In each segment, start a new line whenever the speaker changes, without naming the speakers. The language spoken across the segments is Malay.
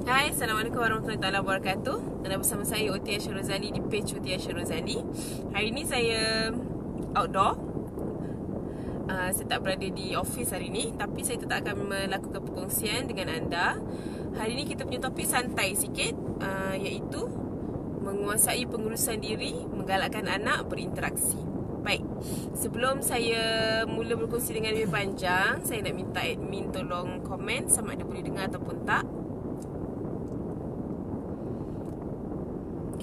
Hai, Assalamualaikum warahmatullahi wabarakatuh. Anda bersama saya Otia Syarozali di page Otia Syarozali. Hari ini saya outdoor. Saya tak berada di office hari ini, tapi saya tetap akan melakukan perkongsian dengan anda. Hari ini kita punya topik santai sikit, iaitu menguasai pengurusan diri, menggalakkan anak berinteraksi. Baik, sebelum saya mula berkongsi dengan lebih panjang, saya nak minta admin tolong komen sama ada boleh dengar ataupun tak.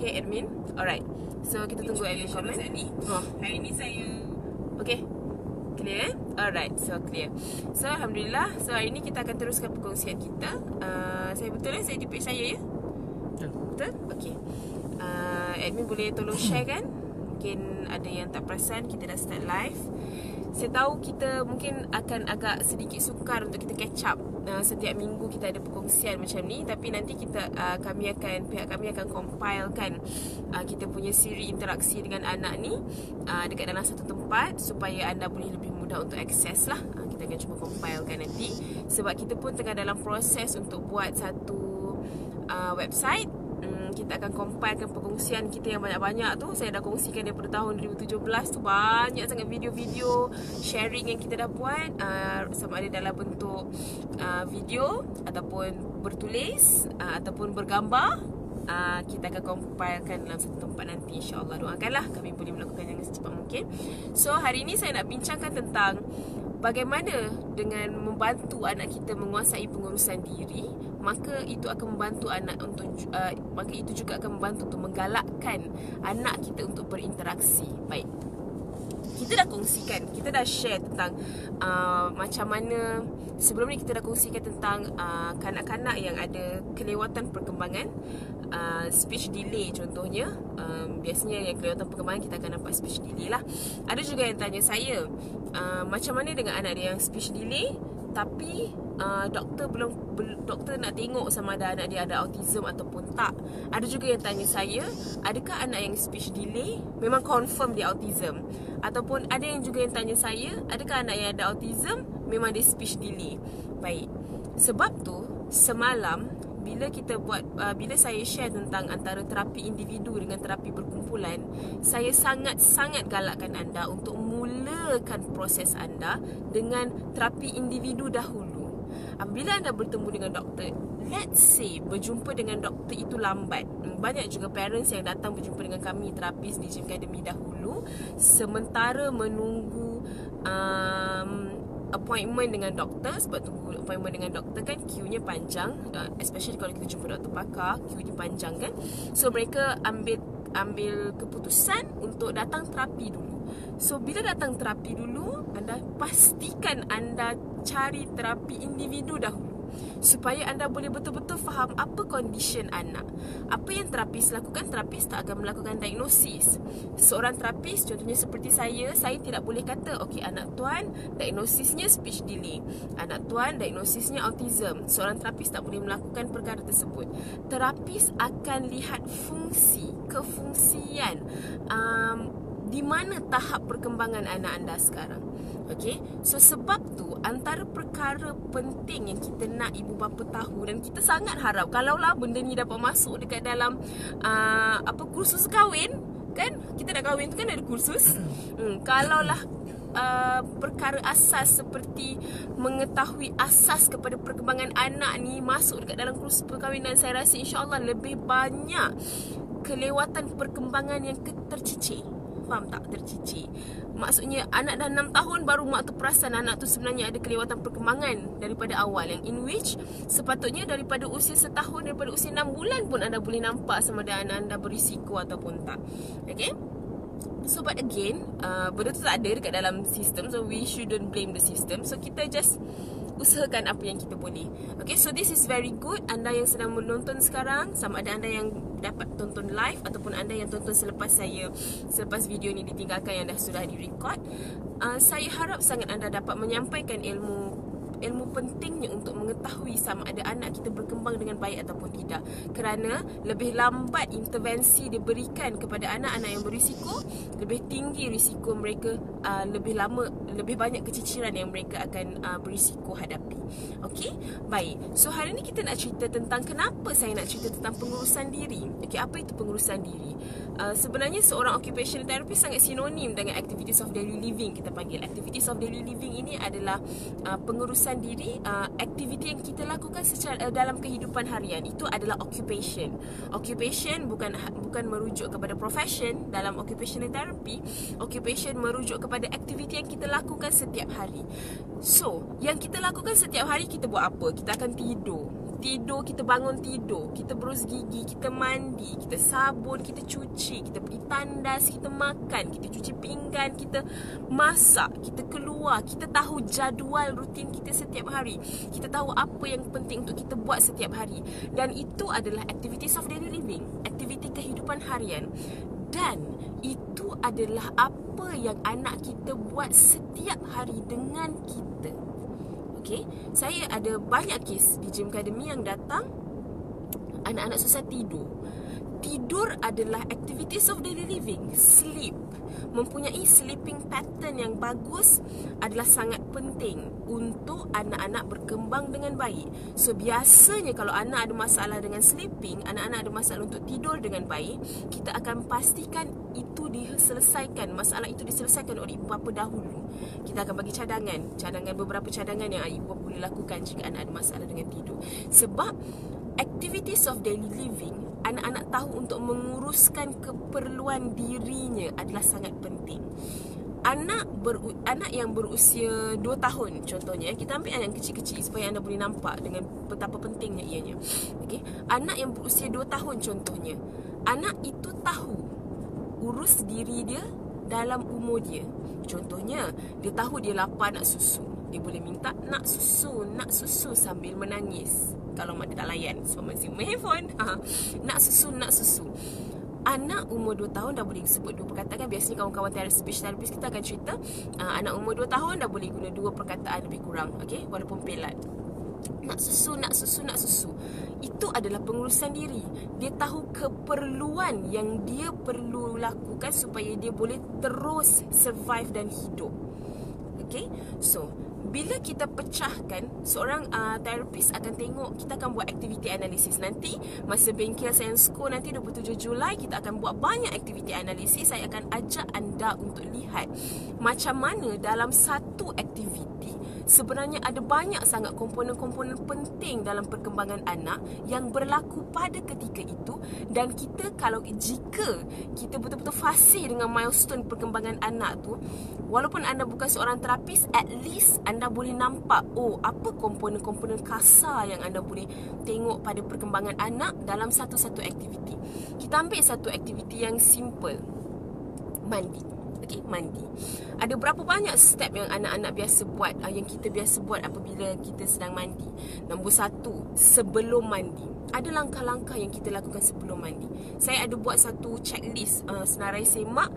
Okay, admin. Alright. So, kita tunggu admin komen. Hari ni saya... Okay. Clear eh? Alright. So, clear. So, Alhamdulillah. So, hari ni kita akan teruskan perkongsian kita. Saya betul eh? Saya di page saya ya? Betul? Okay. Admin boleh tolong share kan? Mungkin ada yang tak perasan kita dah start live. Saya tahu kita mungkin akan agak sedikit sukar untuk kita catch up. Setiap minggu kita ada perkongsian macam ni, tapi nanti pihak kami akan compilekan kita punya siri interaksi dengan anak ni dekat dalam satu tempat supaya anda boleh lebih mudah untuk akses lah. Kita akan cuba compilekan nanti, sebab kita pun tengah dalam proses untuk buat satu website. Kita akan compilekan perkongsian kita yang banyak-banyak tu. Saya dah kongsikan daripada tahun 2017 tu, banyak sangat video-video sharing yang kita dah buat, sama ada dalam bentuk video ataupun bertulis ataupun bergambar. Kita akan compilekan dalam satu tempat nanti, insyaAllah. Doakanlah kami boleh melakukan yang secepat mungkin. So hari ini saya nak bincangkan tentang bagaimana dengan membantu anak kita menguasai pengurusan diri, maka itu akan membantu anak untuk maka itu juga akan membantu untuk menggalakkan anak kita untuk berinteraksi. Baik. Kita dah kongsikan, kita dah share tentang macam mana sebelum ni kita dah kongsikan tentang kanak-kanak yang ada kelewatan perkembangan, speech delay contohnya. Biasanya yang kelewatan perkembangan kita akan nampak speech delay lah. Ada juga yang tanya saya, macam mana dengan anak dia yang speech delay tapi doktor nak tengok sama ada anak dia ada autism ataupun tak. Ada juga yang tanya saya, adakah anak yang speech delay memang confirm dia autism, ataupun ada yang juga yang tanya saya, adakah anak yang ada autism memang dia speech delay. Baik, sebab tu semalam bila saya share tentang antara terapi individu dengan terapi berkumpulan, saya sangat-sangat galakkan anda untuk mulakan proses anda dengan terapi individu dahulu. Apabila anda bertemu dengan doktor, let's say berjumpa dengan doktor itu lambat. Banyak juga parents yang datang berjumpa dengan kami terapis di Gym Academy dahulu, sementara menunggu appointment dengan doktor. Sebab tunggu appointment dengan doktor kan queue-nya panjang, especially kalau kita jumpa doktor pakar, queue-nya panjang kan. So mereka ambil keputusan untuk datang terapi dulu. So bila datang terapi dulu, anda pastikan anda cari terapi individu dahulu, supaya anda boleh betul-betul faham apa condition anak. Apa yang terapis lakukan, terapis tak akan melakukan diagnosis. Seorang terapis, contohnya seperti saya tidak boleh kata, okey, anak tuan diagnosisnya speech delay, anak tuan diagnosisnya autism. Seorang terapis tak boleh melakukan perkara tersebut. Terapis akan lihat fungsi, kefungsian, di mana tahap perkembangan anak anda sekarang. Okey, so sebab tu antara perkara penting yang kita nak ibu bapa tahu, dan kita sangat harap kalaulah benda ni dapat masuk dekat dalam kursus kahwin kan, kita nak kahwin tu kan ada kursus. Kalaulah perkara asas seperti mengetahui asas kepada perkembangan anak ni masuk dekat dalam kursus perkahwinan, saya rasa insya-Allah lebih banyak kelewatan perkembangan yang tercicir. Faham tak? Tercicir. Maksudnya anak dah 6 tahun baru mak tu perasan anak tu sebenarnya ada kelewatan perkembangan daripada awal, yang in which sepatutnya daripada usia setahun, daripada usia 6 bulan pun anda boleh nampak sama ada anak anda berisiko ataupun tak. Okay? So but again, benda tu tak ada dekat dalam sistem, so we shouldn't blame the system. So kita just usahakan apa yang kita boleh. Okay, so this is very good. Anda yang sedang menonton sekarang, sama ada anda yang dapat tonton live ataupun anda yang tonton selepas video ni ditinggalkan yang sudah direkod, saya harap sangat anda dapat menyampaikan ilmu ilmu pentingnya untuk mengetahui sama ada anak kita berkembang dengan baik ataupun tidak. Kerana lebih lambat intervensi diberikan kepada anak-anak yang berisiko, lebih tinggi risiko mereka, lebih banyak keciciran yang mereka akan berisiko hadapi. Okey, baik. So hari ni kita nak cerita tentang kenapa saya nak cerita tentang pengurusan diri. Okey, apa itu pengurusan diri? Sebenarnya seorang occupational therapist sangat sinonim dengan activities of daily living. Kita panggil activities of daily living ini adalah pengurusan diri, aktiviti yang kita lakukan secara dalam kehidupan harian. Itu adalah occupation. Occupation bukan merujuk kepada profession dalam occupational therapy. Occupation merujuk kepada aktiviti yang kita lakukan setiap hari. So, yang kita lakukan setiap hari, kita buat apa? Kita akan tidur, kita bangun tidur, kita berus gigi, kita mandi, kita sabun, kita cuci, kita pergi tandas, kita makan, kita cuci pinggan, kita masak, kita keluar, kita tahu jadual rutin kita setiap hari, kita tahu apa yang penting untuk kita buat setiap hari. Dan itu adalah activities of daily living, aktiviti kehidupan harian. Dan itu adalah apa yang anak kita buat setiap hari dengan kita. Okay, saya ada banyak kes di Gym Academy yang datang, anak-anak susah tidur. Tidur adalah activities of daily living. Sleep, mempunyai sleeping pattern yang bagus adalah sangat penting untuk anak-anak berkembang dengan baik. So biasanya kalau anak ada masalah dengan sleeping, anak-anak ada masalah untuk tidur dengan baik, kita akan pastikan itu diselesaikan, masalah itu diselesaikan oleh ibu bapa dahulu. Kita akan bagi beberapa cadangan yang ibu bapa boleh lakukan jika anak ada masalah dengan tidur. Sebab activities of daily living, anak-anak tahu untuk menguruskan keperluan dirinya adalah sangat penting. Anak yang berusia 2 tahun contohnya, kita ambil anak yang kecil-kecil supaya anda boleh nampak dengan betapa pentingnya ianya. Okay? Anak yang berusia 2 tahun contohnya, anak itu tahu urus diri dia dalam umur dia. Contohnya, dia tahu dia lapar nak susu, dia boleh minta nak susu sambil menangis. Kalau mak dia tak layan sebab masih main handphone, nak susu. Anak umur 2 tahun dah boleh sebut 2 perkataan. Biasanya kawan-kawan speech therapist kita akan cerita anak umur 2 tahun dah boleh guna 2 perkataan lebih kurang, okay? Walaupun pelat. Nak susu. Itu adalah pengurusan diri. Dia tahu keperluan yang dia perlu lakukan supaya dia boleh terus survive dan hidup. Okay, so bila kita pecahkan, seorang terapis akan tengok, kita akan buat aktiviti analisis. Nanti masa Bengkel Science School nanti 27 Julai kita akan buat banyak aktiviti analisis. Saya akan ajak anda untuk lihat macam mana dalam satu aktiviti sebenarnya ada banyak sangat komponen-komponen penting dalam perkembangan anak yang berlaku pada ketika itu. Dan jika kita betul-betul fasih dengan milestone perkembangan anak tu, walaupun anda bukan seorang terapis, at least anda boleh nampak apa komponen-komponen kasar yang anda boleh tengok pada perkembangan anak dalam satu-satu aktiviti. Kita ambil satu aktiviti yang simple, mandi. Okay, mandi. Ada berapa banyak step yang anak-anak biasa buat, yang kita biasa buat apabila kita sedang mandi. Nombor 1, sebelum mandi. Ada langkah-langkah yang kita lakukan sebelum mandi. Saya ada buat satu checklist senarai semak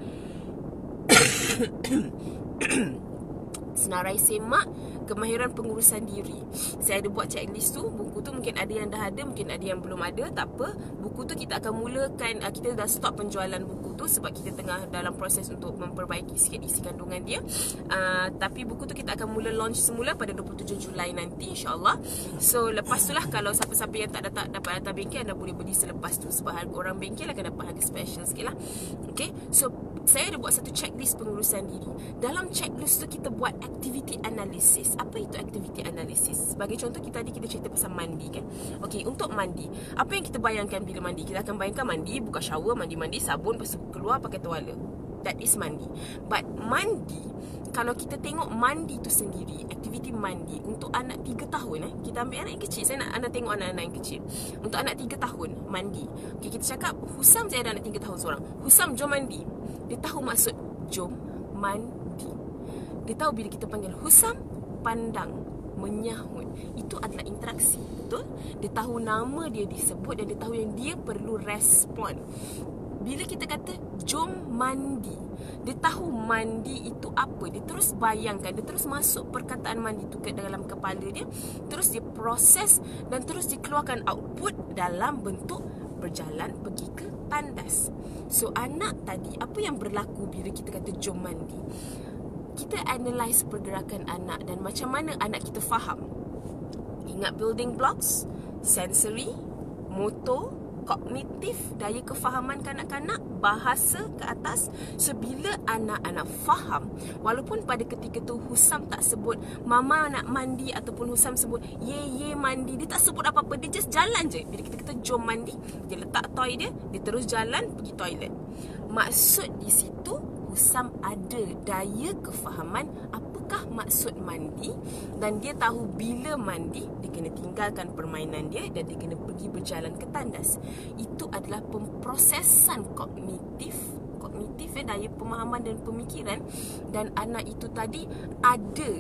senarai semak kemahiran pengurusan diri. Saya ada buat checklist tu. Buku tu mungkin ada yang dah ada, mungkin ada yang belum ada. Tak apa, buku tu kita akan mulakan, kita dah stop penjualan buku tu sebab kita tengah dalam proses untuk memperbaiki sikit isi kandungan dia. Tapi buku tu kita akan mula launch semula pada 27 Julai nanti, insyaAllah. So lepas tu lah, kalau siapa-siapa yang tak dapat datang bengkel, anda boleh beli selepas tu sebab harga orang bengkel akan dapat harga special sikit lah. Okay, so saya ada buat satu checklist pengurusan diri. Dalam checklist tu kita buat activity analysis. Apa itu activity analysis? Sebagai contoh, kita cerita pasal mandi kan. Okey, untuk mandi, apa yang kita bayangkan bila mandi? Kita akan bayangkan mandi, buka shower, mandi sabun, lepas tu keluar pakai tuala. That is mandi. But mandi, kalau kita tengok mandi tu sendiri, aktiviti mandi untuk anak 3 tahun, kita ambil anak yang kecil. Saya nak anda tengok anak-anak yang kecil. Untuk anak 3 tahun mandi. Okey, kita cakap Husam, saya ada anak 3 tahun seorang. Husam, jom mandi. Dia tahu maksud jom mandi. Dia tahu bila kita panggil Husam, pandang, menyahut. Itu adalah interaksi, betul? Dia tahu nama dia disebut dan dia tahu yang dia perlu respon. Bila kita kata jom mandi, dia tahu mandi itu apa. Dia terus bayangkan, dia terus masuk perkataan mandi itu ke dalam kepala dia, terus dia proses dan terus dikeluarkan output dalam bentuk berjalan pergi ke tandas. So anak tadi, apa yang berlaku bila kita kata jom mandi? Kita analyse pergerakan anak dan macam mana anak kita faham. Ingat building blocks, sensory, motor, kognitif, daya kefahaman kanak-kanak, bahasa ke atas. So bila anak-anak faham, walaupun pada ketika tu Husam tak sebut mama nak mandi ataupun Husam sebut ye mandi, dia tak sebut apa-apa, dia just jalan je. Bila kita kata jom mandi, dia letak toy dia terus jalan pergi toilet. Maksud di situ Husam ada daya kefahaman apakah maksud mandi, dan dia tahu bila mandi dia kena tinggalkan permainan dia dan dia kena pergi berjalan ke tandas. Itu adalah pemprosesan kognitif daya pemahaman dan pemikiran, dan anak itu tadi ada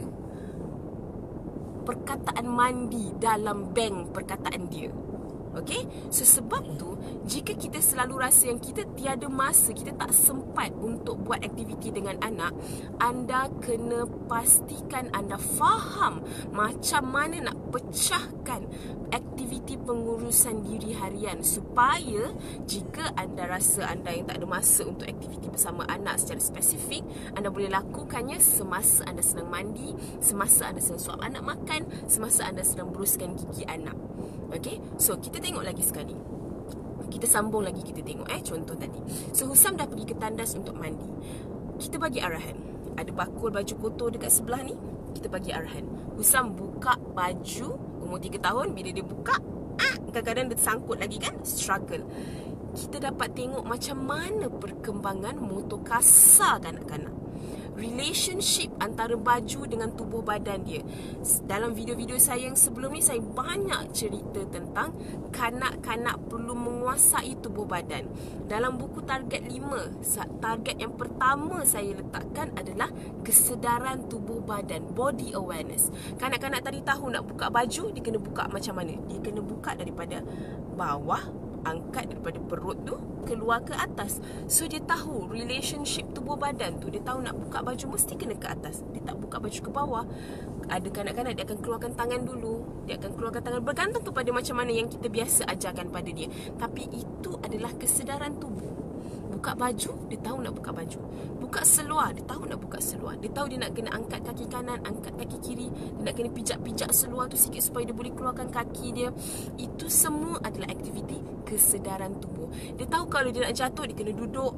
perkataan mandi dalam bank perkataan dia. Okey, so sebab tu jika kita selalu rasa yang kita tiada masa, kita tak sempat untuk buat aktiviti dengan anak, anda kena pastikan anda faham macam mana nak pecahkan aktiviti pengurusan diri harian, supaya jika anda rasa anda yang tak ada masa untuk aktiviti bersama anak secara spesifik, anda boleh lakukannya semasa anda sedang mandi, semasa anda sedang suap anak makan, semasa anda sedang beruskan gigi anak. Okay, so kita tengok lagi sekali. Kita sambung lagi, kita tengok contoh tadi. So Husam dah pergi ke tandas untuk mandi. Kita bagi arahan. Ada bakul baju kotor dekat sebelah ni, kita bagi arahan. Husam buka baju, umur 3 tahun, bila dia buka, kadang-kadang dia sangkut lagi kan, struggle. Kita dapat tengok macam mana perkembangan motor kasar kanak-kanak. Relationship antara baju dengan tubuh badan dia. Dalam video-video saya yang sebelum ni, saya banyak cerita tentang kanak-kanak perlu menguasai tubuh badan. Dalam buku target 5, target yang pertama saya letakkan adalah kesedaran tubuh badan, body awareness. Kanak-kanak tadi tahu nak buka baju, dia kena buka macam mana? Dia kena buka daripada bawah, angkat daripada perut tu keluar ke atas. So dia tahu relationship tubuh badan tu. Dia tahu nak buka baju mesti kena ke atas. Dia tak buka baju ke bawah. Ada kanak-kanak dia akan keluarkan tangan dulu, dia akan keluarkan tangan, bergantung kepada macam mana yang kita biasa ajarkan pada dia. Tapi itu adalah kesedaran tubuh. Buka baju, dia tahu nak buka baju. Buka seluar, dia tahu nak buka seluar. Dia tahu dia nak kena angkat kaki kanan, angkat kaki kiri. Dia nak kena pijak-pijak seluar tu sikit supaya dia boleh keluarkan kaki dia. Itu semua adalah aktiviti kesedaran tubuh. Dia tahu kalau dia nak jatuh, dia kena duduk.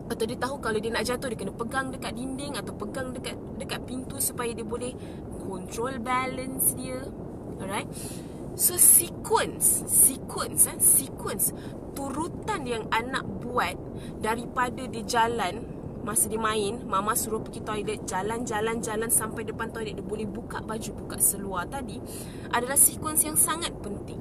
Atau dia tahu kalau dia nak jatuh, dia kena pegang dekat dinding atau pegang dekat pintu supaya dia boleh control balance dia. Alright. So sequence turutan yang anak buat daripada dia jalan, masa dia main, mama suruh pergi toilet, jalan sampai depan toilet, dia boleh buka baju, buka seluar tadi, adalah sequence yang sangat penting.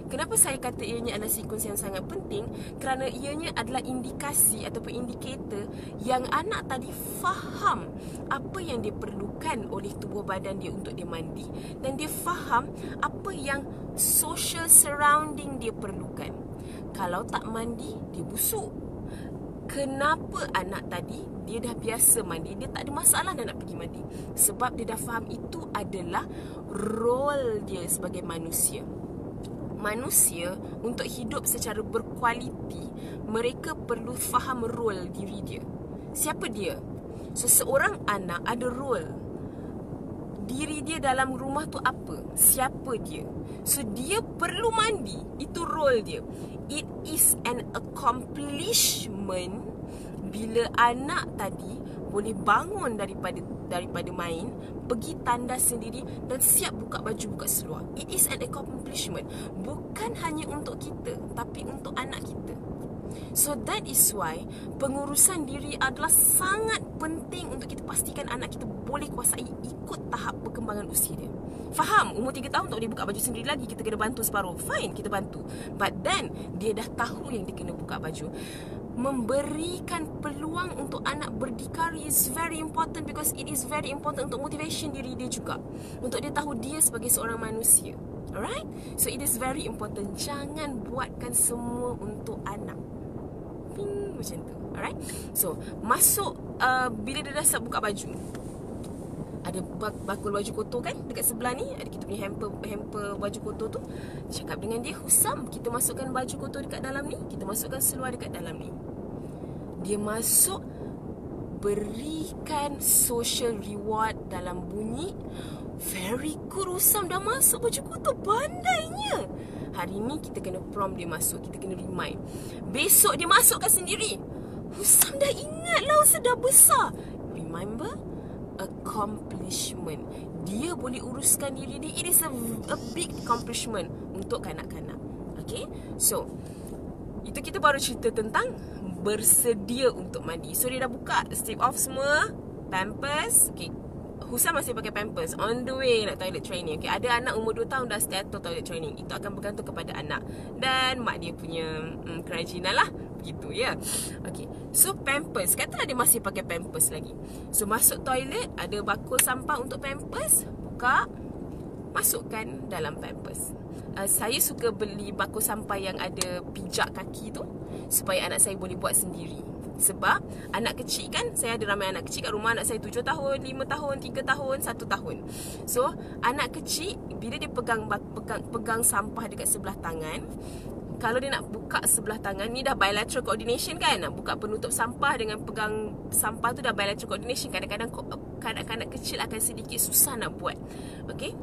Kenapa saya kata ianya adalah sequence yang sangat penting? Kerana ianya adalah indikasi ataupun indikator yang anak tadi faham apa yang dia perlukan oleh tubuh badan dia untuk dia mandi, dan dia faham apa yang social surrounding dia perlukan. Kalau tak mandi, dia busuk. Kenapa anak tadi, dia dah biasa mandi, dia tak ada masalah dah nak pergi mandi? Sebab dia dah faham itu adalah role dia sebagai manusia. Manusia untuk hidup secara berkualiti, mereka perlu faham role diri dia. Siapa dia? So, seorang anak ada role. Diri dia dalam rumah tu apa? Siapa dia? So, dia perlu mandi. Itu role dia. It is an accomplishment bila anak tadi boleh bangun daripada main, pergi tandas sendiri dan siap buka baju, buka seluar. It is an accomplishment. Bukan hanya untuk kita, tapi untuk anak kita. So that is why pengurusan diri adalah sangat penting untuk kita pastikan anak kita boleh kuasai ikut tahap perkembangan usia dia. Faham, umur 3 tahun tak boleh buka baju sendiri lagi, kita kena bantu separuh. Fine, kita bantu. But then, dia dah tahu yang dia kena buka baju. Memberikan peluang untuk anak berdikari is very important, because it is very important untuk motivation diri dia juga. Untuk dia tahu dia sebagai seorang manusia. Alright? So it is very important. Jangan buatkan semua untuk anak. ping, macam tu. Alright. So masuk bila dia dah buka baju, ada bakul baju kotor kan dekat sebelah ni, ada kita punya hamper baju kotor tu. Cakap dengan dia, Husam, kita masukkan baju kotor dekat dalam ni, kita masukkan seluar dekat dalam ni. Dia masuk, berikan social reward dalam bunyi, very good Husam, dah masuk baju kotor, pandainya. Hari ni kita kena prompt dia masuk, kita kena remind. Besok dia masukkan sendiri, Husam dah ingat lah, Husam dah besar. Remember, accomplishment. Dia boleh uruskan diri dia. It is a big accomplishment untuk kanak-kanak. Okay, so itu kita baru cerita tentang bersedia untuk mandi. So dia dah buka, strip off semua, pampers. Okay, Husam masih pakai pampers, on the way nak toilet training. Okay, ada anak umur 2 tahun dah start toilet training. Itu akan bergantung kepada anak dan mak dia punya kerajinan lah. Begitu ya. Okay, so pampers, katalah dia masih pakai pampers lagi. So masuk toilet, ada bakul sampah untuk pampers, buka, masukkan dalam pampers. Saya suka beli bakul sampah yang ada pijak kaki tu, supaya anak saya boleh buat sendiri. Sebab anak kecil kan, saya ada ramai anak kecil kat rumah. Anak saya 7 tahun, 5 tahun, 3 tahun, 1 tahun. So anak kecil, bila dia pegang sampah dekat sebelah tangan, kalau dia nak buka sebelah tangan, ni dah bilateral coordination kan, nak buka penutup sampah dengan pegang sampah tu dah bilateral coordination. Kadang-kadang kanak-kanak kecil akan sedikit susah nak buat. Okay,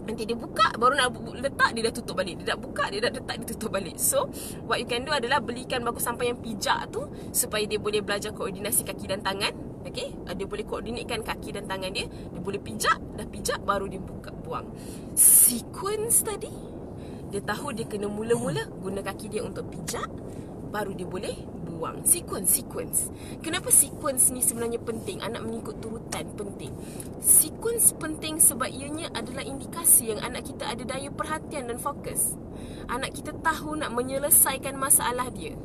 nanti dia buka, baru nak letak, dia dah tutup balik. Dia dah buka, dia dah letak, dia tutup balik. So what you can do adalah belikan bakul sampah yang pijak tu, supaya dia boleh belajar koordinasi kaki dan tangan. Okay, dia boleh koordinatkan kaki dan tangan dia. Dia boleh pijak, dah pijak, baru dia buang. Sequence tadi, dia tahu dia kena mula-mula guna kaki dia untuk pijak, baru dia boleh buang. Sequence. Kenapa sequence ni sebenarnya penting? Anak mengikut turutan penting. Sequence penting sebab ianya adalah indikasi yang anak kita ada daya perhatian dan fokus. Anak kita tahu nak menyelesaikan masalah dia.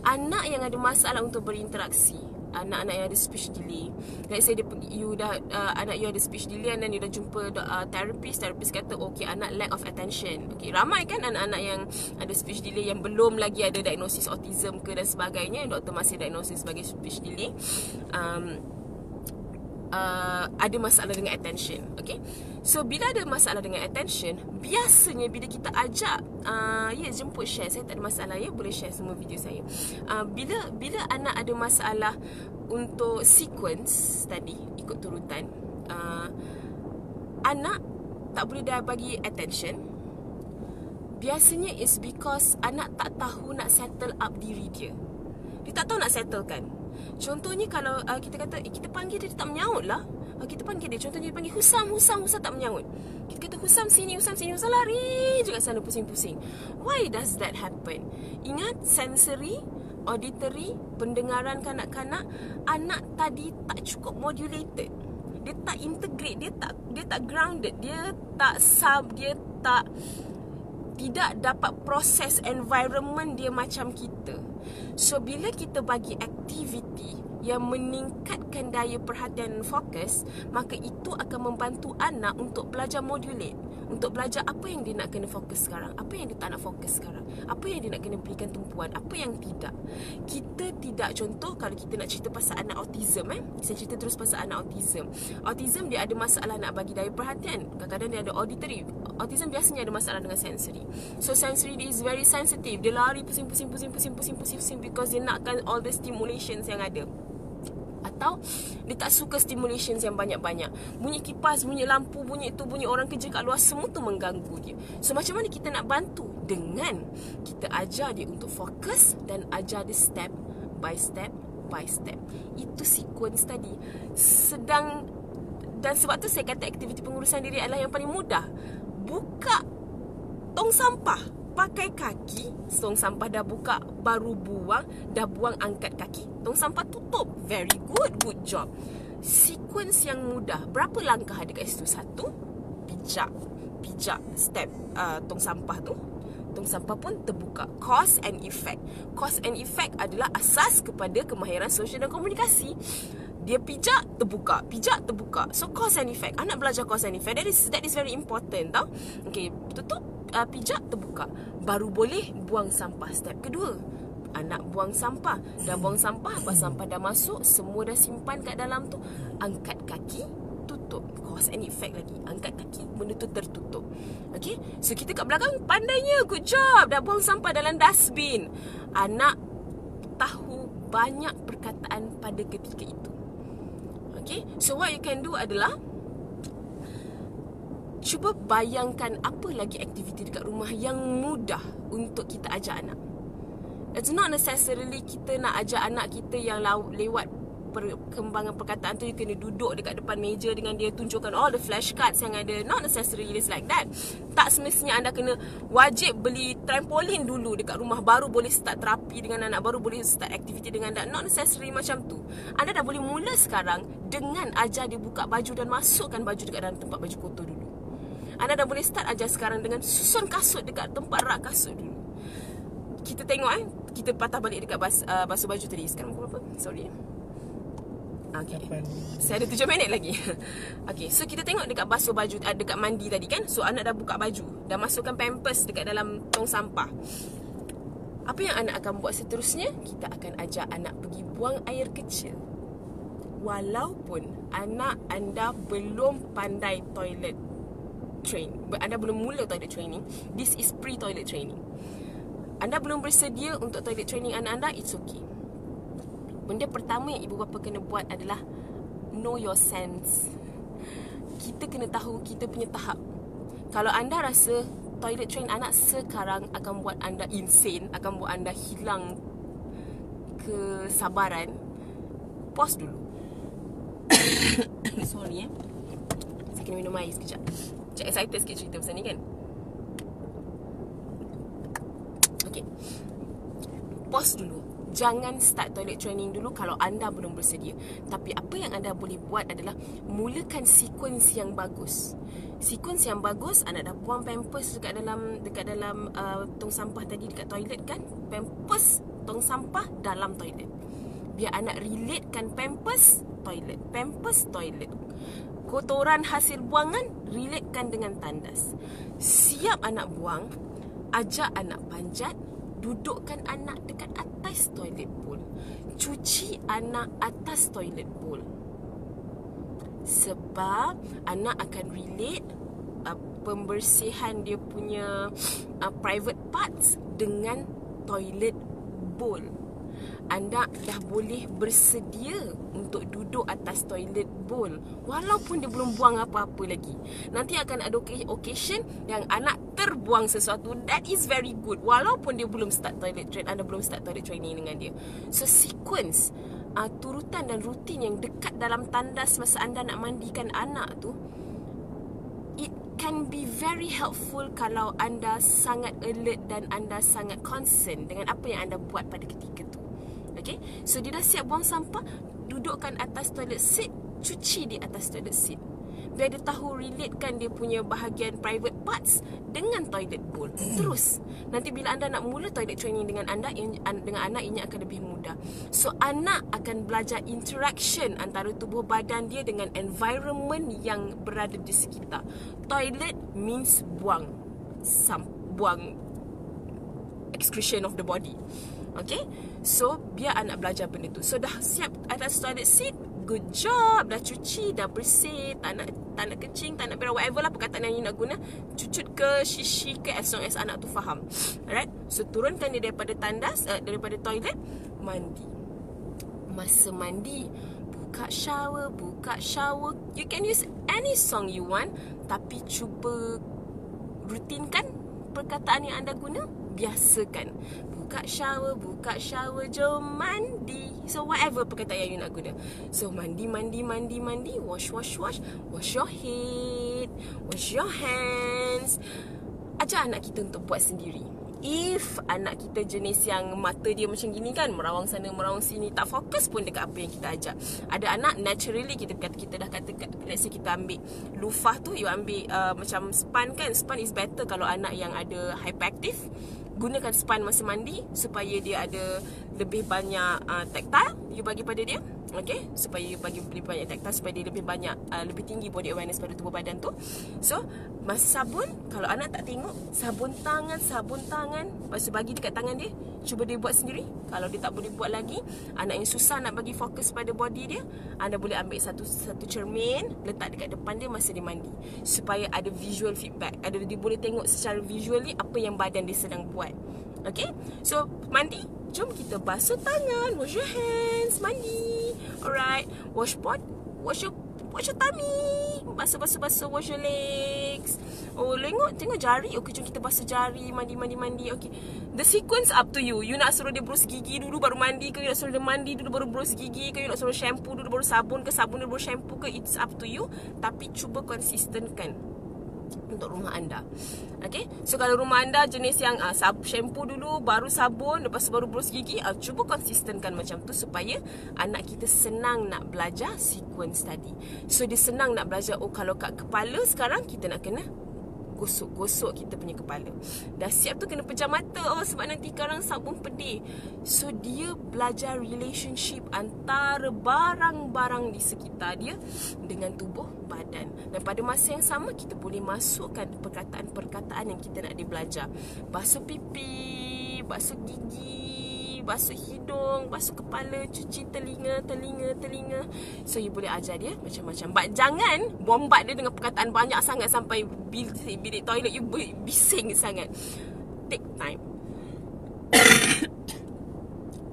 Anak yang ada masalah untuk berinteraksi, anak-anak yang ada speech delay, let's say anak you ada speech delay, and then you dah jumpa therapist kata okay, anak lack of attention. Okay, ramai kan anak-anak yang ada speech delay yang belum lagi ada diagnosis autism ke dan sebagainya, doktor masih diagnosis sebagai speech delay, ada masalah dengan attention. Okay, so bila ada masalah dengan attention, biasanya bila kita ajak jemput share, saya tak ada masalah ya, boleh share semua video saya. Bila anak ada masalah untuk sequence tadi, ikut turutan, anak tak boleh dah bagi attention. Biasanya is because anak tak tahu nak settle up diri dia. Dia tak tahu nak settlekan. Contohnya kalau kita kata kita panggil dia tak menyaut lah. Kita panggil dia, contohnya dia panggil Husam tak menyaut. Kita kata Husam sini, Husam lari je kat sana pusing-pusing. Why does that happen? Ingat, sensory, auditory, pendengaran kanak-kanak, anak tadi tak cukup modulated. Dia tak integrate, dia tak grounded, dia tak tidak dapat proses environment dia macam kita. So bila kita bagi aktiviti yang meningkatkan daya perhatian dan fokus, maka itu akan membantu anak untuk belajar modulate, untuk belajar apa yang dia nak kena fokus sekarang, apa yang dia tak nak fokus sekarang, apa yang dia nak kena berikan tumpuan, apa yang tidak. Kita tidak, contoh kalau kita nak cerita pasal anak autism, saya cerita terus pasal anak autism. Autism dia ada masalah nak bagi daya perhatian, kadang-kadang dia ada auditory. Autism biasanya ada masalah dengan sensory. So sensory dia is very sensitive. Dia lari pusing-pusing because dia nakkan all the stimulations yang ada. Atau dia tak suka stimulations yang banyak-banyak. Bunyi kipas, bunyi lampu, bunyi itu, bunyi orang kerja kat luar, semua tu mengganggu dia. So macam mana kita nak bantu? Dengan kita ajar dia untuk fokus dan ajar dia step by step. Itu sequence tadi. Dan sebab tu saya kata aktiviti pengurusan diri adalah yang paling mudah. Buka tong sampah, pakai kaki. Tong sampah dah buka, baru buang. Dah buang, angkat kaki, tong sampah tutup. Very good job. Sequence yang mudah. Berapa langkah ada kat situ? 1, pijak step tong sampah tu. Tong sampah pun terbuka. Cause and effect adalah asas kepada kemahiran sosial dan komunikasi. Dia pijak, terbuka. So cause and effect. Anak belajar cause and effect. That is very important tau. Okay, tutup, pijak, terbuka. Baru boleh buang sampah. Step kedua, anak buang sampah. Dah buang sampah, lepas sampah dah masuk, semua dah simpan kat dalam tu. Angkat kaki, tutup. Cause and effect lagi. Angkat kaki, benda tu tertutup. Okay, so kita kat belakang pandainya, good job, dah buang sampah dalam dustbin. Anak tahu banyak perkataan pada ketika itu. Okay, so what you can do adalah cuba bayangkan apa lagi aktiviti dekat rumah yang mudah untuk kita ajar anak. It's not necessarily kita nak ajar anak kita yang lewat perkembangan perkataan tu, you kena duduk dekat depan meja dengan dia, tunjukkan all the flashcards yang ada. Not necessarily it's like that. Tak semestinya anda kena wajib beli trampolin dulu dekat rumah, baru boleh start terapi dengan anak, baru boleh start aktiviti dengan anak. Not necessarily macam tu. Anda dah boleh mula sekarang dengan ajar dia buka baju dan masukkan baju dekat dalam tempat baju kotor dulu. Anda dah boleh start ajar sekarang dengan susun kasut dekat tempat rak kasut dulu. Kita tengok kita patah balik dekat basuh baju tadi. Sekarang pukul berapa? Sorry. Okay. Saya ada 7 minit lagi. Okay, so kita tengok dekat basuh baju, dekat mandi tadi kan. So anak dah buka baju, dah masukkan pampers dekat dalam tong sampah. Apa yang anak akan buat seterusnya? Kita akan ajar anak pergi buang air kecil. Walaupun anak anda belum pandai toilet train, anda belum mula toilet training, this is pre-toilet training. Anda belum bersedia untuk toilet training anak anda, it's okay. Benda pertama yang ibu bapa kena buat adalah know your sense. Kita kena tahu kita punya tahap. Kalau anda rasa toilet train anak sekarang akan buat anda insane, akan buat anda hilang kesabaran, pause dulu. Sorry saya kena minum air sekejap. Macam excited sikit cerita pasal ni kan. Okay, pause dulu. Jangan start toilet training dulu kalau anda belum bersedia. Tapi apa yang anda boleh buat adalah mulakan sequence yang bagus. Sequence yang bagus, anak dah buang pampers dekat dalam tong sampah tadi dekat toilet kan. Pampers, tong sampah, dalam toilet. Biar anak relatekan pampers, toilet. Pampers, toilet. Kotoran hasil buangan, relatekan dengan tandas. Siap anak buang, ajak anak panjat, dudukkan anak dekat atas toilet bowl. Cuci anak atas toilet bowl. Sebab anak akan relate pembersihan dia punya private parts dengan toilet bowl. Anda dah boleh bersedia untuk duduk atas toilet bowl walaupun dia belum buang apa-apa lagi. Nanti akan ada occasion yang anak terbuang sesuatu. That is very good. Walaupun dia belum start toilet train, anda belum start toilet training dengan dia. So sequence turutan dan rutin yang dekat dalam tandas masa anda nak mandikan anak tu, it can be very helpful kalau anda sangat alert dan anda sangat concern dengan apa yang anda buat pada ketika tu. Okay, so dia dah siap buang sampah, dudukkan atas toilet seat, cuci di atas toilet seat. Biar dia tahu relatekan dia punya bahagian private parts dengan toilet bowl. Terus, nanti bila anda nak mula toilet training dengan anak, ini akan lebih mudah. So, anak akan belajar interaction antara tubuh badan dia dengan environment yang berada di sekitar. Toilet means buang excretion of the body. Okay, so biar anak belajar benda tu. So dah siap atas toilet seat, good job, dah cuci, dah bersih, tak nak kencing, tak nak berak, whatever lah perkataan yang you nak guna, cucut ke, shishi ke, as long as anak tu faham. Alright, so turunkan dia daripada tandas, daripada toilet, mandi. Masa mandi, buka shower. You can use any song you want, tapi cuba rutinkan perkataan yang anda guna, biasakan. Buka shower, jom mandi. So whatever perkataan yang you nak guna. So mandi, wash your head, wash your hands. Ajar anak kita untuk buat sendiri. If anak kita jenis yang mata dia macam gini kan, merawang sana merawang sini, tak fokus pun dekat apa yang kita ajar. Ada anak naturally kita dah kata, let's say kita ambil lufah tu, you ambil macam span kan. Span is better kalau anak yang ada hyperactive. Gunakan span masa mandi supaya dia ada lebih banyak tactile you bagi pada dia. Okay, supaya bagi lebih banyak taktan, supaya dia lebih banyak lebih tinggi body awareness pada tubuh badan tu. So masa sabun, kalau anak tak tengok, sabun tangan, lepas tu bagi dekat tangan dia, cuba dia buat sendiri. Kalau dia tak boleh buat lagi, anak yang susah nak bagi fokus pada body dia, anda boleh ambil satu cermin, letak dekat depan dia masa dia mandi, supaya ada visual feedback, dia boleh tengok secara visually apa yang badan dia sedang buat. Okay, so mandi, jom kita basuh tangan, wash your hands, mandi. Alright, wash your tummy, basuh, wash your legs. Oh, tengok jari. Okay, jom kita basuh jari, mandi. Okay, the sequence up to you. You nak suruh dia berus gigi dulu baru mandi ke? You nak suruh dia mandi dulu baru berus gigi ke? You nak suruh shampoo dulu baru sabun ke? Sabun dulu baru shampoo ke? It's up to you. Tapi cuba konsistenkan untuk rumah anda. Okay, so kalau rumah anda jenis yang shampoo dulu baru sabun, lepas tu baru berus gigi, cuba konsistenkan macam tu supaya anak kita senang nak belajar sequence tadi. So dia senang nak belajar, oh kalau kat kepala sekarang kita nak kena gosok kita punya kepala. Dah siap tu kena pejam mata, oh sebab nanti sekarang sabun pedih. So dia belajar relationship antara barang-barang di sekitar dia dengan tubuh badan. Dan pada masa yang sama kita boleh masukkan perkataan-perkataan yang kita nak dia belajar. Basuh pipi, basuh gigi, basuh hidung, basuh kepala, cuci telinga. So you boleh ajar dia macam-macam. But jangan bombat dia dengan perkataan banyak sangat sampai bilik toilet you bising sangat. Take time.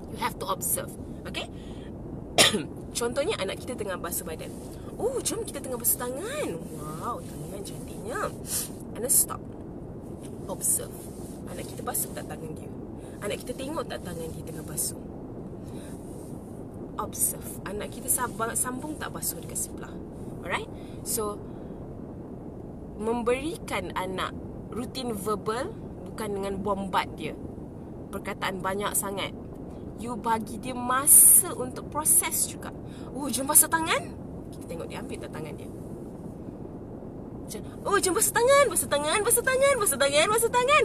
You have to observe. Okay? Contohnya anak kita tengah basuh badan. Oh, jom kita tengah basuh tangan. Wow, tangan cantiknya. Anak stop. Observe. Anak kita basuh tak tangan dia? Anak kita tengok tak tangan dia tengah basuh? Observe. Anak kita sambung tak basuh dekat sebelah? Alright? So memberikan anak rutin verbal, bukan dengan bombat dia, perkataan banyak sangat. You bagi dia masa untuk proses juga. Oh, jom basuh tangan. Kita tengok dia ambil tak tangan dia. Oh, jom basuh tangan.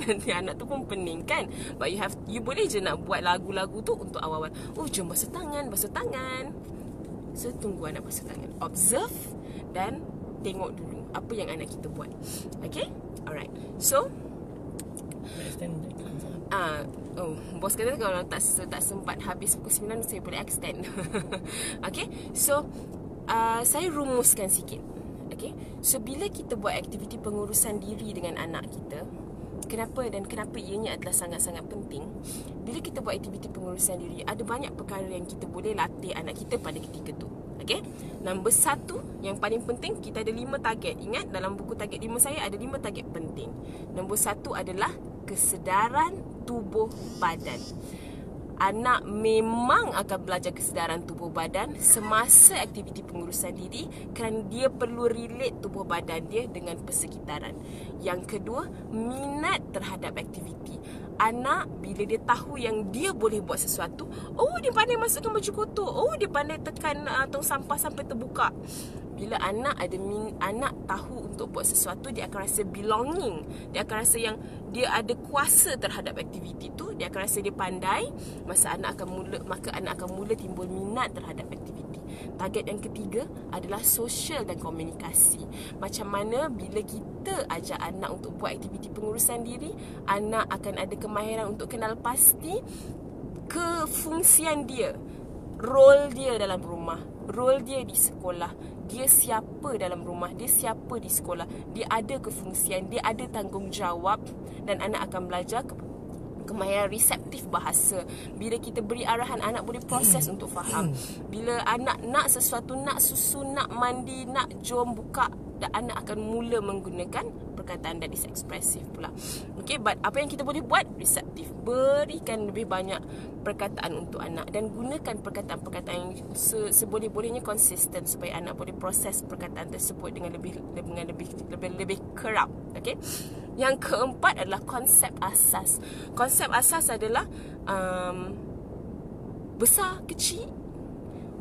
Nanti anak tu pun pening kan. But you boleh je nak buat lagu-lagu tu untuk awal-awal. Oh, jom basuh tangan. So tunggu anak basuh tangan. Observe dan tengok dulu apa yang anak kita buat. Okay? Alright. So bos kata kalau tak sempat habis pukul 9 saya boleh extend. Okay? So saya rumuskan sikit. Okay? So bila kita buat aktiviti pengurusan diri dengan anak kita, kenapa ianya adalah sangat-sangat penting. Bila kita buat aktiviti pengurusan diri, ada banyak perkara yang kita boleh latih anak kita pada ketika tu. Okay? Nombor 1, yang paling penting, kita ada 5 target. Ingat, dalam buku target 5 saya ada 5 target penting. Nombor 1 adalah kesedaran tubuh badan. Anak memang akan belajar kesedaran tubuh badan semasa aktiviti pengurusan diri, kerana dia perlu relate tubuh badan dia dengan persekitaran. Yang kedua, minat terhadap aktiviti. Anak bila dia tahu yang dia boleh buat sesuatu, oh dia pandai masukkan baju kotor, oh dia pandai tekan tong sampah sampai terbuka. Bila anak tahu untuk buat sesuatu, dia akan rasa belonging. Dia akan rasa yang dia ada kuasa terhadap aktiviti tu. Dia akan rasa dia pandai. Maka anak akan mula timbul minat terhadap aktiviti. Target yang ketiga adalah sosial dan komunikasi. Macam mana bila kita ajak anak untuk buat aktiviti pengurusan diri, anak akan ada kemahiran untuk kenal pasti kefungsian dia, role dia dalam rumah, role dia di sekolah. Dia siapa dalam rumah, dia siapa di sekolah. Dia ada kefungsian, dia ada tanggungjawab. Dan anak akan belajar kemahiran reseptif bahasa. Bila kita beri arahan, anak boleh proses untuk faham. Bila anak nak sesuatu, nak susu, nak mandi, nak jom buka, dan anak akan mula menggunakan perkataan that is ekspresif pula. Okay, but apa yang kita boleh buat? Reseptif. Berikan lebih banyak perkataan untuk anak dan gunakan perkataan-perkataan yang seboleh-bolehnya konsisten supaya anak boleh proses perkataan tersebut dengan lebih kerap. Okay. Yang keempat adalah konsep asas. Konsep asas adalah besar, kecil.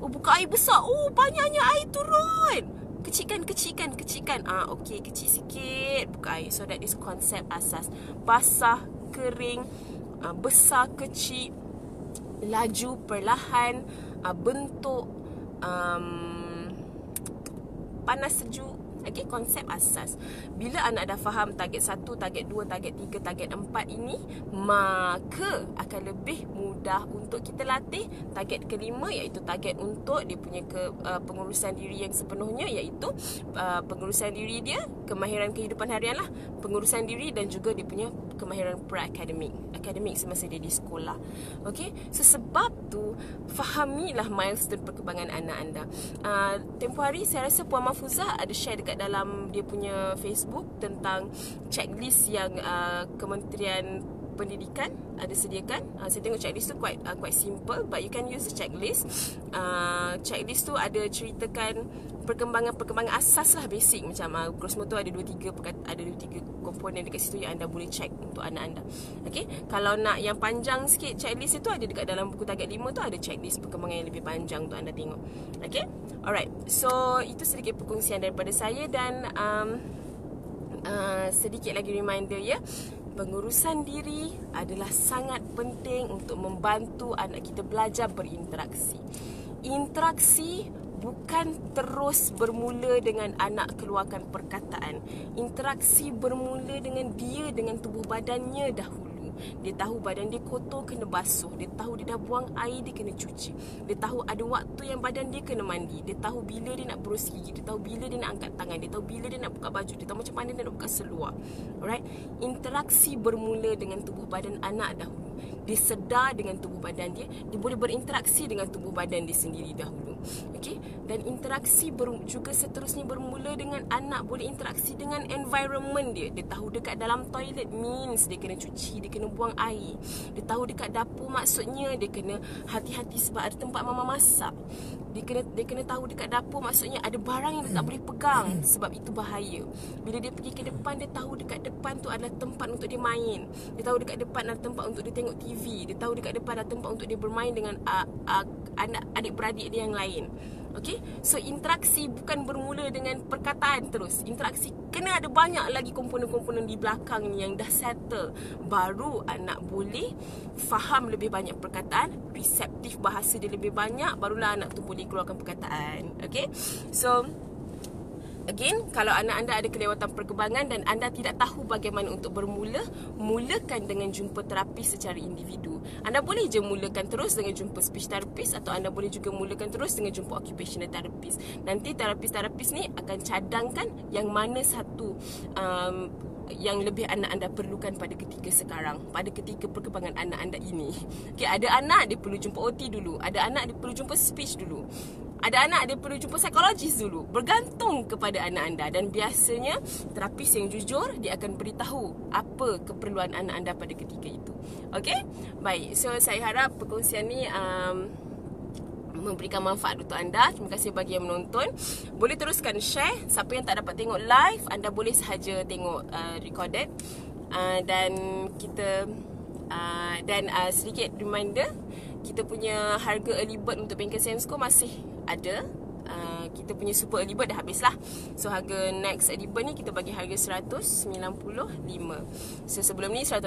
Oh, buka air besar. Oh, banyaknya air turun. Kecilkan. Okey, kecil sikit. Buka air. So that is konsep asas. Basah, kering, besar, kecil, laju, perlahan, bentuk, panas sejuk. Okay, konsep asas. Bila anak dah faham target 1, target 2, target 3, target 4 ini, maka akan lebih mudah untuk kita latih target kelima, iaitu target untuk dia punya pengurusan diri yang sepenuhnya, iaitu pengurusan diri dia, kemahiran kehidupan harian lah, pengurusan diri dan juga dia punya kemahiran akademik semasa dia di sekolah. Okay, so sebab tu fahamilah milestone perkembangan anak anda. Tempoh hari saya rasa Puan Mahfuzah ada share dekat dalam dia punya Facebook tentang checklist yang Kementerian Pendidikan ada sediakan. Saya tengok checklist tu quite simple, but you can use the checklist. Checklist tu ada ceritakan perkembangan asas lah, basic, macam gross motor ada 2-3 komponen dekat situ yang anda boleh check untuk anak anda. Okay, kalau nak yang panjang sikit, checklist itu ada dekat dalam buku target 5 tu, ada checklist perkembangan yang lebih panjang untuk anda tengok. Okay, alright, so itu sedikit perkongsian daripada saya dan sedikit lagi reminder ya. Pengurusan diri adalah sangat penting untuk membantu anak kita belajar berinteraksi. Interaksi bukan terus bermula dengan anak keluarkan perkataan. Interaksi bermula dengan dia, dengan tubuh badannya dahulu. Dia tahu badan dia kotor, kena basuh. Dia tahu dia dah buang air, dia kena cuci. Dia tahu ada waktu yang badan dia kena mandi. Dia tahu bila dia nak berus gigi. Dia tahu bila dia nak angkat tangan. Dia tahu bila dia nak buka baju. Dia tahu macam mana dia nak buka seluar. Alright, interaksi bermula dengan tubuh badan anak dahulu. Dia sedar dengan tubuh badan dia. Dia boleh berinteraksi dengan tubuh badan dia sendiri dahulu. Okay? Dan interaksi juga seterusnya bermula dengan anak boleh interaksi dengan environment dia. Dia tahu dekat dalam toilet means dia kena cuci, dia kena buang air. Dia tahu dekat dapur maksudnya dia kena hati-hati sebab ada tempat mama masak. Dia kena tahu dekat dapur maksudnya ada barang yang dia tak boleh pegang sebab itu bahaya. Bila dia pergi ke depan, dia tahu dekat depan tu adalah tempat untuk dia main. Dia tahu dekat depan adalah tempat untuk dia tengok TV. Dia tahu dekat depan adalah tempat untuk dia bermain dengan anak adik-beradik dia yang lain. Okay, so interaksi bukan bermula dengan perkataan terus. Interaksi kena ada banyak lagi komponen-komponen di belakang ni yang dah settle. Baru anak boleh faham lebih banyak perkataan, reseptif bahasa dia lebih banyak, barulah anak tu boleh keluarkan perkataan. Okay, so again, kalau anak anda ada kelewatan perkembangan dan anda tidak tahu bagaimana untuk bermula, mulakan dengan jumpa terapis secara individu. Anda boleh je mulakan terus dengan jumpa speech therapist, atau anda boleh juga mulakan terus dengan jumpa occupational therapist. Nanti terapis-terapis ni akan cadangkan yang mana satu yang lebih anak anda perlukan pada ketika sekarang, pada ketika perkembangan anak anda ini. Okay, ada anak dia perlu jumpa OT dulu, ada anak dia perlu jumpa speech dulu, ada anak dia perlu jumpa psikologis dulu. Bergantung kepada anak anda. Dan biasanya terapis yang jujur, dia akan beritahu apa keperluan anak anda pada ketika itu. Okay, baik. So saya harap perkongsian ni memberikan manfaat untuk anda. Terima kasih bagi yang menonton. Boleh teruskan share. Siapa yang tak dapat tengok live, anda boleh sahaja tengok recorded. Dan kita sedikit reminder, kita punya harga early bird untuk bengkel Semsco masih ada. Kita punya super early bird dah habis lah. So harga next early bird ni kita bagi harga 195. So sebelum ni 180.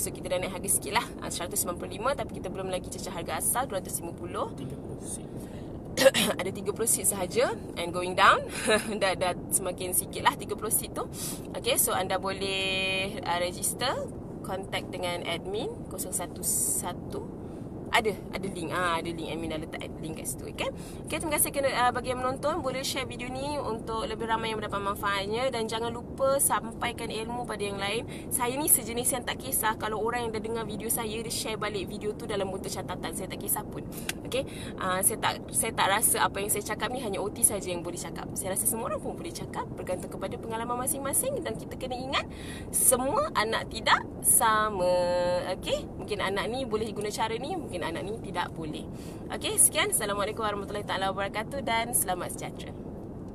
So kita dah naik harga sikit lah, 195. Tapi kita belum lagi cecah harga asal 250. 30 ada 30 seat sahaja and going down. dah semakin sikit lah 30 seat tu. Okay, so anda boleh register, contact dengan admin 011. Ada link. Ada link, admin dah letak link kat situ. Okay, terima kasih bagi yang menonton. Boleh share video ni untuk lebih ramai yang mendapat manfaatnya. Dan jangan lupa sampaikan ilmu pada yang lain. Saya ni sejenis yang tak kisah kalau orang yang dah dengar video saya, dia share balik video tu dalam bentuk catatan. Saya tak kisah pun. Okay, saya tak rasa apa yang saya cakap ni hanya OT saja yang boleh cakap. Saya rasa semua orang pun boleh cakap, bergantung kepada pengalaman masing-masing. Dan kita kena ingat, semua anak tidak sama. Okay, mungkin anak ni boleh guna cara ni, mungkin anak ni tidak boleh. Okey, sekian. Assalamualaikum warahmatullahi wabarakatuh dan selamat sejahtera.